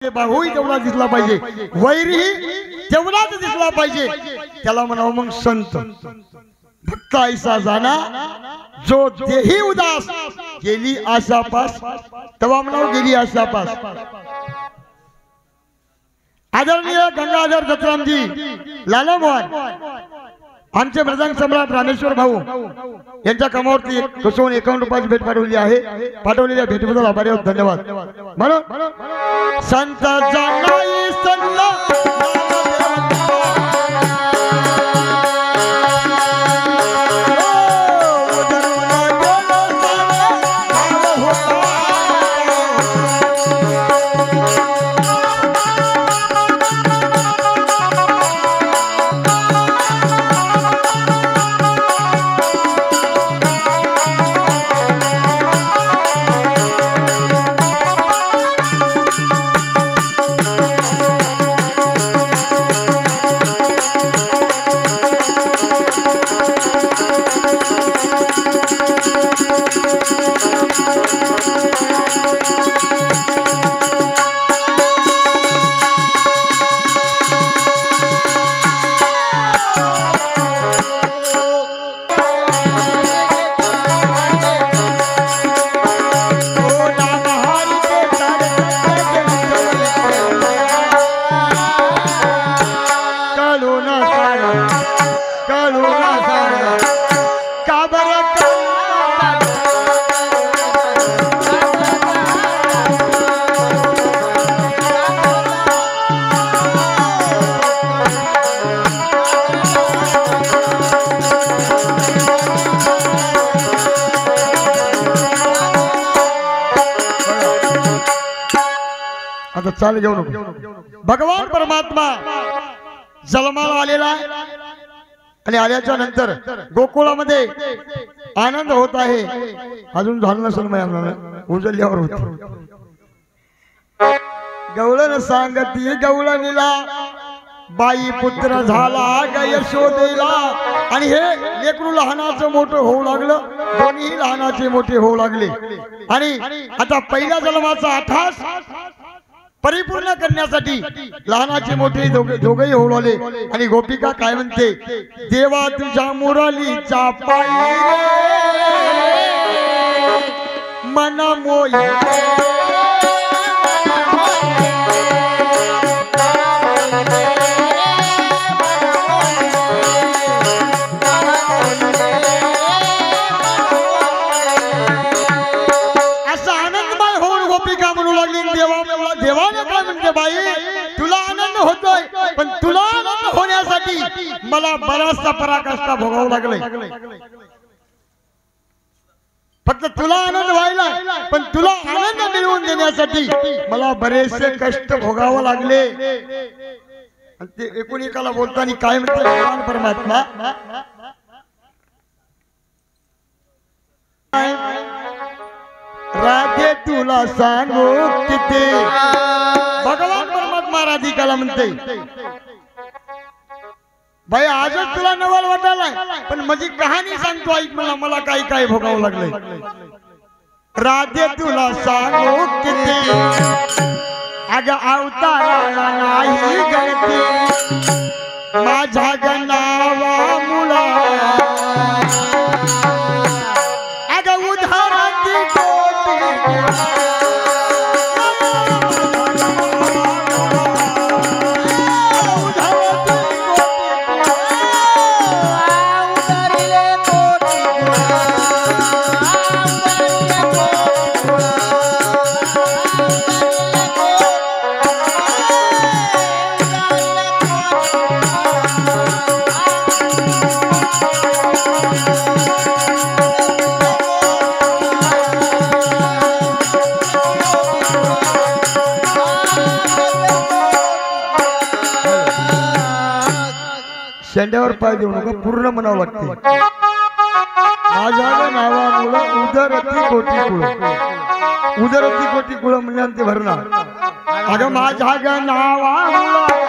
भाऊही तेवढा दिसला पाहिजे, वैरीही तेवढाच दिसला पाहिजे, त्याला म्हणावं मग संत। भक्त ऐसा जाना जो देही उदास, गेली आशापास तेव्हा म्हणावं गेली आशापास। आदरणीय गंगाधर दत्तरामजी लालमोहन आमचे मृदंग सम्राट रामेश्वर भाऊ यांच्या कामावरती कसोन 51 रुपयाची भेट पाठवली आहे। पाठवलेल्या भेटीबद्दल आभारी आहोत, धन्यवाद। म्हणून संत जानाई संत चाल घेऊ नको। भगवान परमात्मा जन्माला आलेला आहे आणि आल्याच्या नंतर गोकुळामध्ये आनंद होत आहे। अजून झालं नसेल मग उजळल्यावर होत। गवळण सांगती गवळणीला बाई पुत्र झाला ग यशोदेला। आणि हे लेकरू लहानाचं मोठं होऊ लागलं, दोन्ही लहानाचे मोठे होऊ लागले। आणि आता पहिल्या जन्माचा आठास परिपूर्ण करण्यासाठी लहानाचे मोठे दोघेही होऊ लागले। आणि गोपिका काय म्हणते, देवा तुझ्या मुरलीचा पायी मन मोही देवाने काय म्हणते, बाई तुला आनंद होतोय पण तुला आनंद होण्यासाठी मला बराचसा पराकाष्ठा भोगावं लागलाय। फक्त तुला आनंद व्हायला पण तुला आनंद मिळवून देण्यासाठी मला बरेचसे कष्ट भोगावं लागले। आणि ते एकूण एकाला बोलताना काय म्हणते भगवान परमात्मा, राधे तुला सांगू किती। भगवान परमात्मा राधिकाला म्हणते, बाई आजच तुला नवल वाटायलाय पण माझी कहाणी सांगतो ऐक, मला काय काय भोगावं लागलंय। राधे तुला सांगू किती, अग अवताराला नाही गणती, माझ्या गणावा मुला अग उधाराची कोटी। शेंड्यावर पाय देऊ नका, पूर्ण म्हणावं लागते। माझ्या नावामुळे उदरती कोटी कुळ, उदरती कोटी कुळ म्हणजे ते भरणार। अगं माझ्या नावामुळे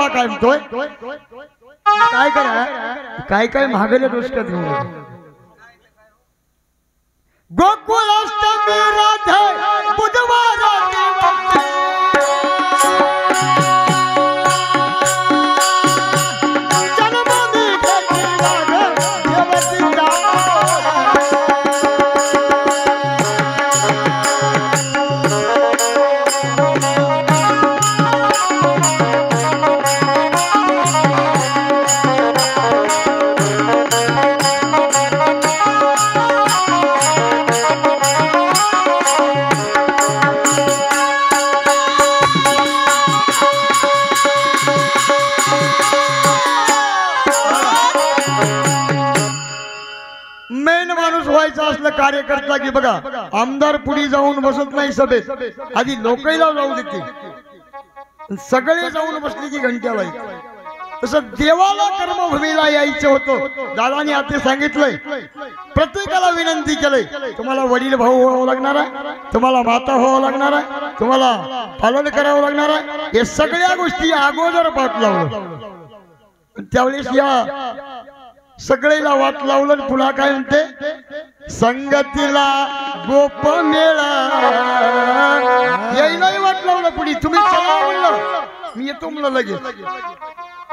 बाबा काय म्हणतोय काय करा काय काय महागले दृष्ट घेऊन गोकुळाष्टमी राधे बुधवार कार्यकर्ता की बघा आमदार पुढे जाऊन बसत नाही सभेत आधी लोकांना जाऊ देते सगळे जाऊन बसले की घंट्या वाजतात तसं देवाला कर्मभूमीला यायचं होतं दादाने आता सांगितलंय प्रत्येकाला विनंती केलंय तुम्हाला वडील भाऊ व्हावं लागणार आहे तुम्हाला माता व्हावं लागणार आहे तुम्हाला पालन करावं लागणार आहे हे सगळ्या गोष्टी अगोदर पाठ लावलं त्यावेळेस या सगळेला वाट लावलं पुन्हा काय म्हणते संगतीला गोप मेळा यायलाही वाट लावलं पुढे तुम्ही चला म्हणलं मी येतो म्हणलं लगेच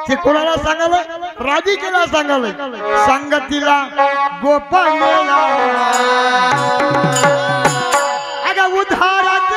ते कोणाला सांगायला राधिकेला सांगायला संगतीला गोप मेळा अगं उधारात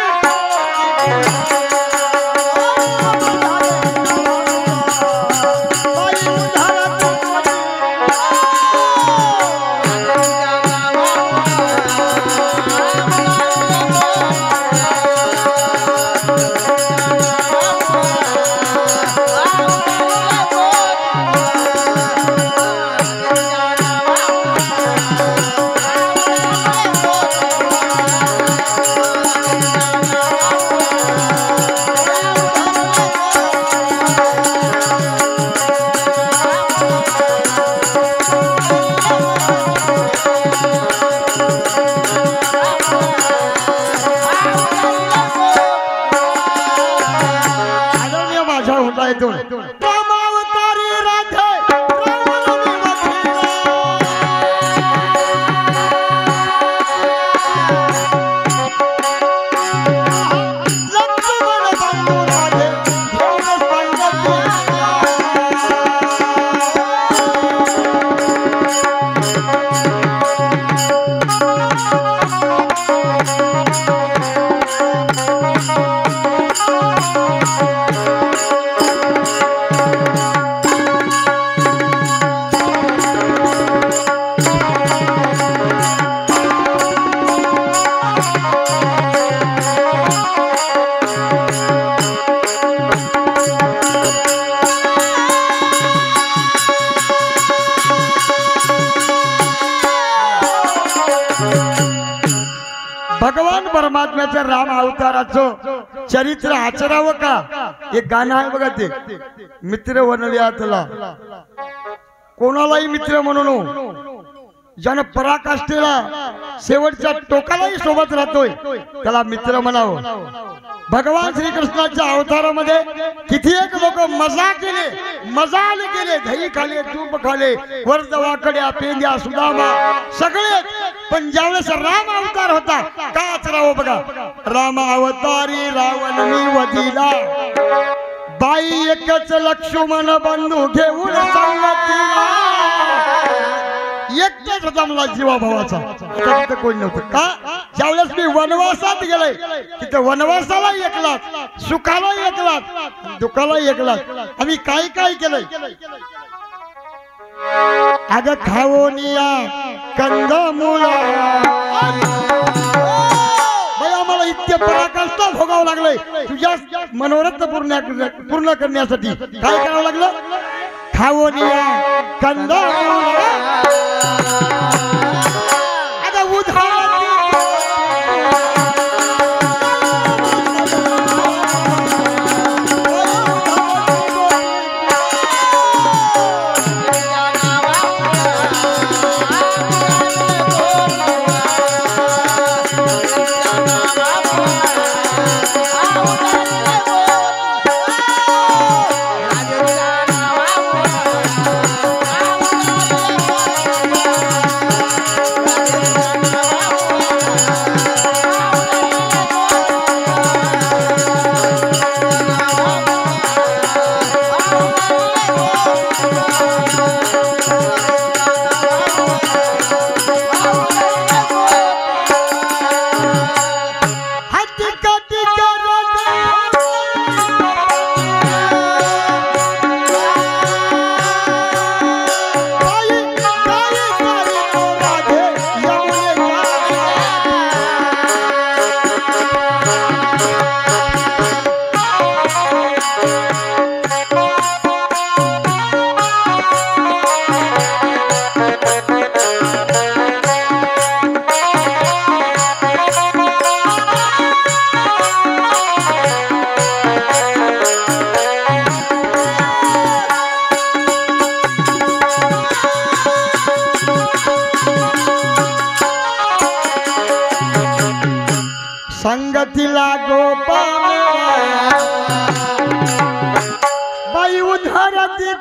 भगवान परमात्म्याच्या राम अवताराचं चरित्र आचरावं का एक गाणं आहे बघा ते मित्र वनव्यातला कोणालाही मित्र म्हणून ज्यानं पराकाष्ठेला शेवटच्या टोकालाही सोबत राहतोय त्याला मित्र म्हणावं भगवान श्रीकृष्णाच्या अवतारामध्ये किती एक लोक मजा केले मजाल केले दही खाले तूप खाले वर्दवाकड्या पेंद्या सुदामा सगळे पण ज्यावेळेस राम अवतार होता का आचरावं बघा राम अवतारी रावण मी वधिला बाई एकच लक्ष्मण बंधू घेऊन सांगतीला एकटाच होता मला जीवा भावाचा तिथं कोणी नव्हतं का ज्यावेळेस मी वनवासात गेले तिथं वनवासाला एकलाच सुखाला एकलाच दुःखाला एकलाच आम्ही काय काय केलंय अगं खावोनिया कंदमुळा आम्हाला इतके पराकाष्ठा भोगावं लागलंय तुझ्या मनोरथ पूर्ण करण्यासाठी काय करावं लागलं खावोनिया कंदमुळा अगं उधार तिला गोपा बाई उधरती